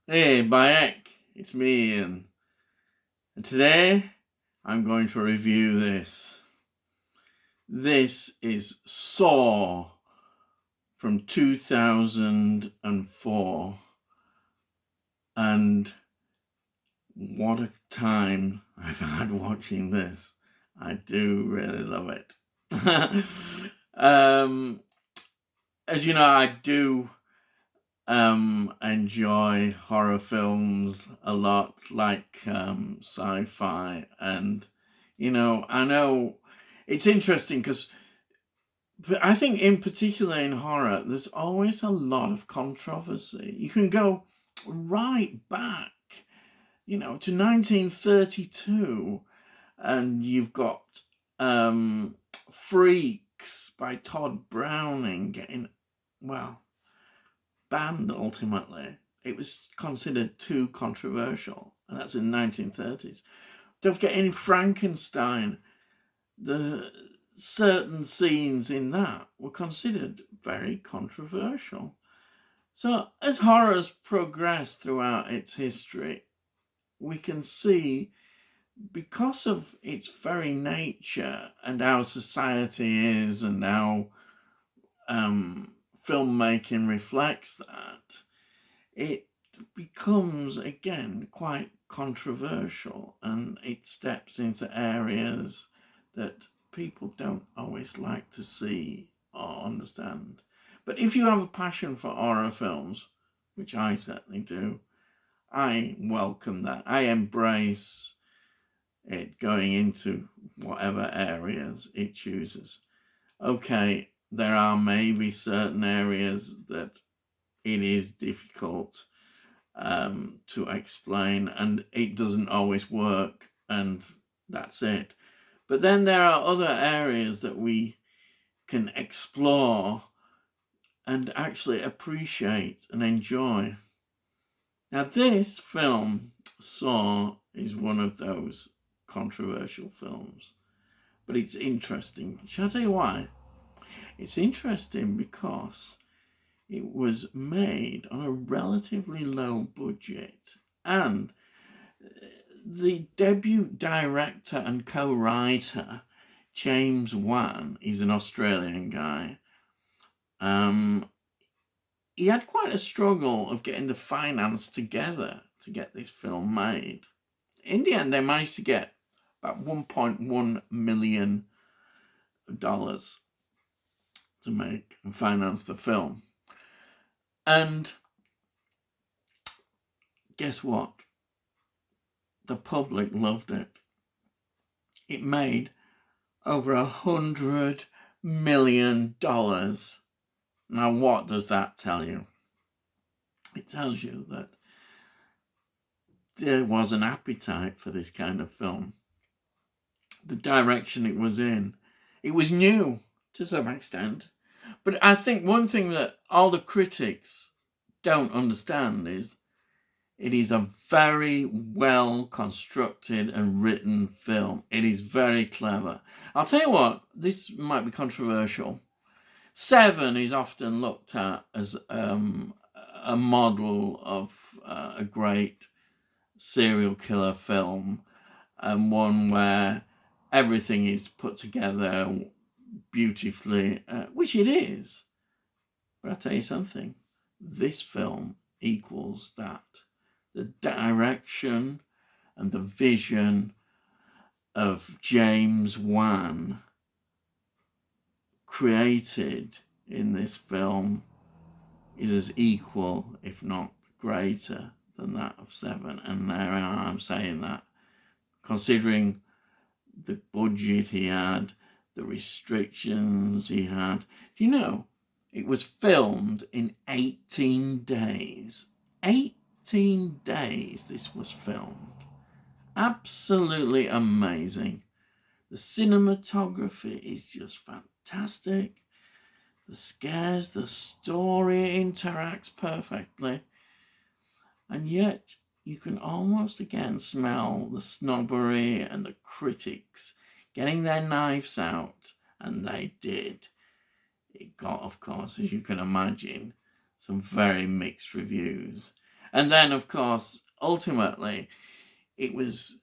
Hey, Bayek, it's me, Ian. And today I'm going to review this. This is Saw from 2004. And what a time I've had watching this. I do really love it. um, as you know, I do enjoy horror films a lot, like sci-fi, and I know it's interesting because I think in particular in horror there's always a lot of controversy. You can go right back, to 1932, and you've got Freaks by Todd Browning getting, well, banned ultimately. It was considered too controversial, and that's in the 1930s. Don't forget in Frankenstein, the certain scenes in that were considered very controversial. So as horror has progressed throughout its history, we can see, because of its very nature and how society is and how filmmaking reflects that, it becomes again quite controversial, and it steps into areas that people don't always like to see or understand. But if you have a passion for horror films, which I certainly do, I welcome that. I embrace it going into whatever areas it chooses. Okay, there are maybe certain areas that it is difficult to explain, and it doesn't always work, and that's it. But then there are other areas that we can explore and actually appreciate and enjoy. Now, this film, Saw, is one of those controversial films, but it's interesting. Shall I tell you why? It's interesting because it was made on a relatively low budget, and the debut director and co-writer, James Wan, he's an Australian guy. He had quite a struggle of getting the finance together to get this film made. In the end, they managed to get about $1.1 million to make and finance the film. And guess what? The public loved it. It made over $100 million. Now, what does that tell you? It tells you that there was an appetite for this kind of film. The direction it was in, it was new to some extent. But I think one thing that all the critics don't understand is it is a very well constructed and written film. It is very clever. I'll tell you what, this might be controversial. Seven is often looked at as a model of a great serial killer film, and one where everything is put together beautifully, which it is. But I'll tell you something, this film equals that. The direction and the vision of James Wan created in this film is as equal, if not greater, than that of Seven. And there I'm saying that, considering the budget he had, the restrictions he had. Do you know, it was filmed in 18 days. 18 days this was filmed. Absolutely amazing. The cinematography is just fantastic. The scares, the story interacts perfectly. And yet you can almost again smell the snobbery and the critics getting their knives out, and they did. It got, of course, as you can imagine, some very mixed reviews. And then, of course, ultimately, it was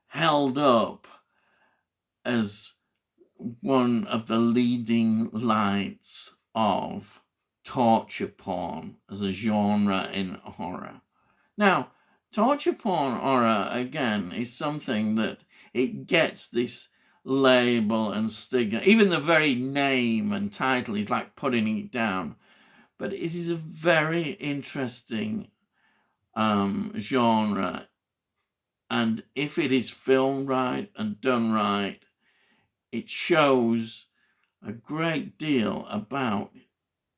held up as one of the leading lights of torture porn as a genre in horror. Now, torture porn horror, again, is something that it gets this label and stigma. Even the very name and title is like putting it down. But it is a very interesting genre. And if it is filmed right and done right, it shows a great deal about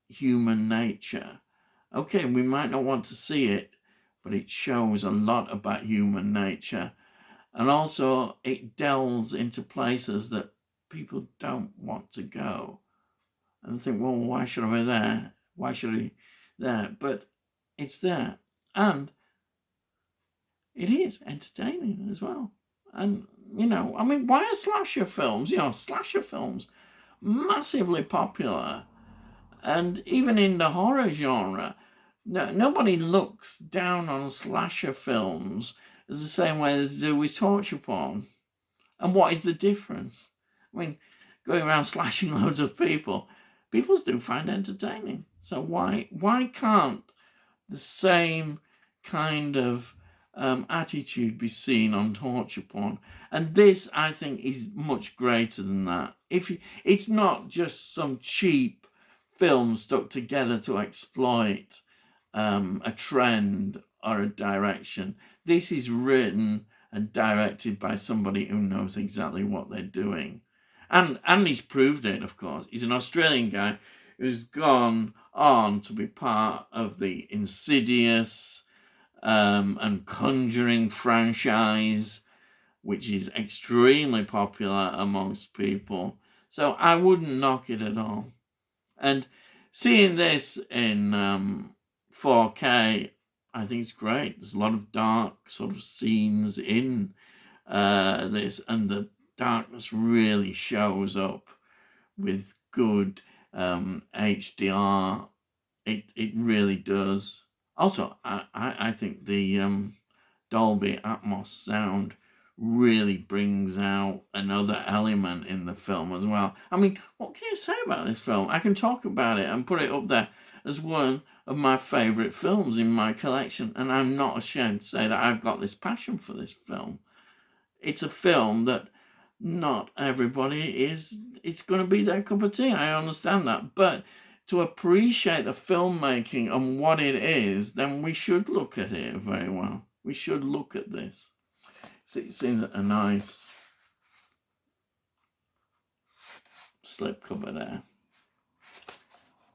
human nature. Okay, we might not want to see it, but it shows a lot about human nature. And also, it delves into places that people don't want to go. And think, well, why should I be there? Why should I be there? But it's there. And it is entertaining as well. And, I mean, why are slasher films, slasher films, massively popular? And even in the horror genre, nobody looks down on slasher films as the same way as they do with torture porn. And what is the difference? I mean, going around slashing loads of people do find entertaining. So why can't the same kind of attitude be seen on torture porn? And this, I think, is much greater than that. It's not just some cheap film stuck together to exploit a trend or a direction. This is written and directed by somebody who knows exactly what they're doing. And he's proved it, of course. He's an Australian guy who's gone on to be part of the Insidious and Conjuring franchise, which is extremely popular amongst people. So I wouldn't knock it at all. And seeing this in 4K, I think it's great. There's a lot of dark sort of scenes in this, and the darkness really shows up with good HDR. It really does. Also, I think the Dolby Atmos sound really brings out another element in the film as well. I mean, what can you say about this film? I can talk about it and put it up there as one of my favourite films in my collection, and I'm not ashamed to say that I've got this passion for this film. It's a film that not everybody it's going to be their cup of tea. I understand that. But to appreciate the filmmaking and what it is, then we should look at it very well. We should look at this. So it seems a nice slipcover there.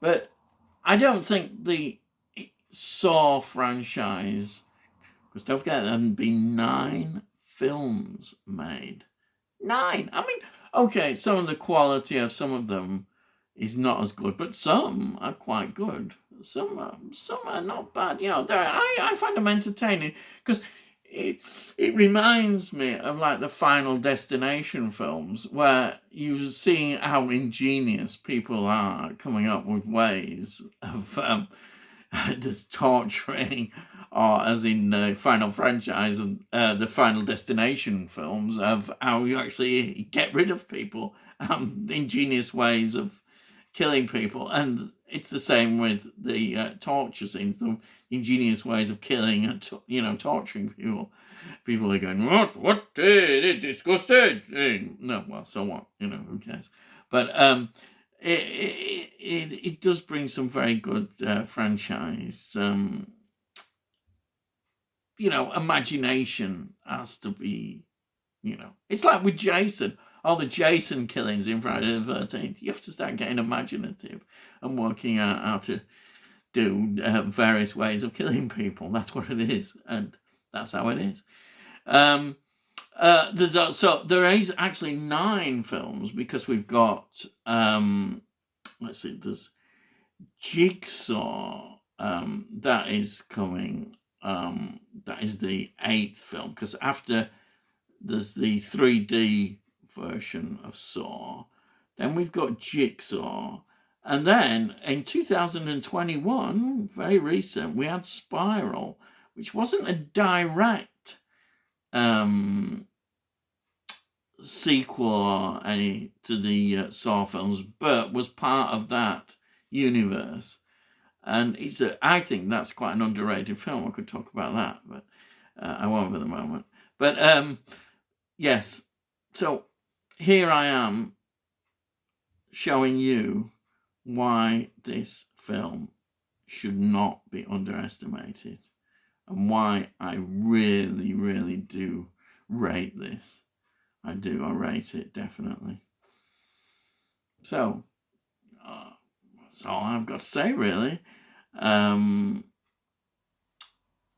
But I don't think the Saw franchise, because don't forget there haven't been 9 films made. 9! I mean, okay, some of the quality of some of them is not as good, but some are quite good. Some are not bad. I find them entertaining because it reminds me of like the Final Destination films, where you see how ingenious people are coming up with ways of just torturing, or as in the Final franchise and the Final Destination films, of how you actually get rid of people, ingenious ways of killing people. And it's the same with the torture scenes, the ingenious ways of killing and torturing people. People are going, what, it's disgusting. No, well, so what, who cares? But it does bring some very good franchise. Imagination has to be, it's like with Jason. All the Jason killings in Friday the 13th, you have to start getting imaginative and working out how to do various ways of killing people. That's what it is, and that's how it is. There is actually 9 films, because we've got there's Jigsaw that is coming. That is the 8th film, because after there's the 3D version of Saw, then we've got Jigsaw, and then in 2021, very recent, we had Spiral, which wasn't a direct sequel or any to the Saw films, but was part of that universe. And I think that's quite an underrated film. I could talk about that, but I won't for the moment. But yes, so here I am showing you why this film should not be underestimated and why I really, really do rate this. I rate it, definitely. So, that's all I've got to say, really.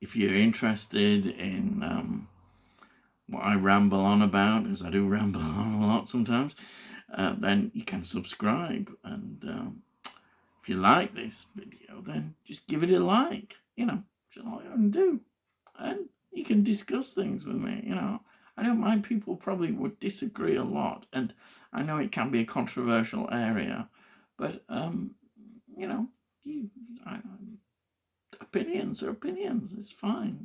If you're interested in what I ramble on about, as I do ramble on a lot sometimes, then you can subscribe. And if you like this video, then just give it a like. That's all you can do. And you can discuss things with me. I don't mind. People probably would disagree a lot, and I know it can be a controversial area, but opinions are opinions. It's fine.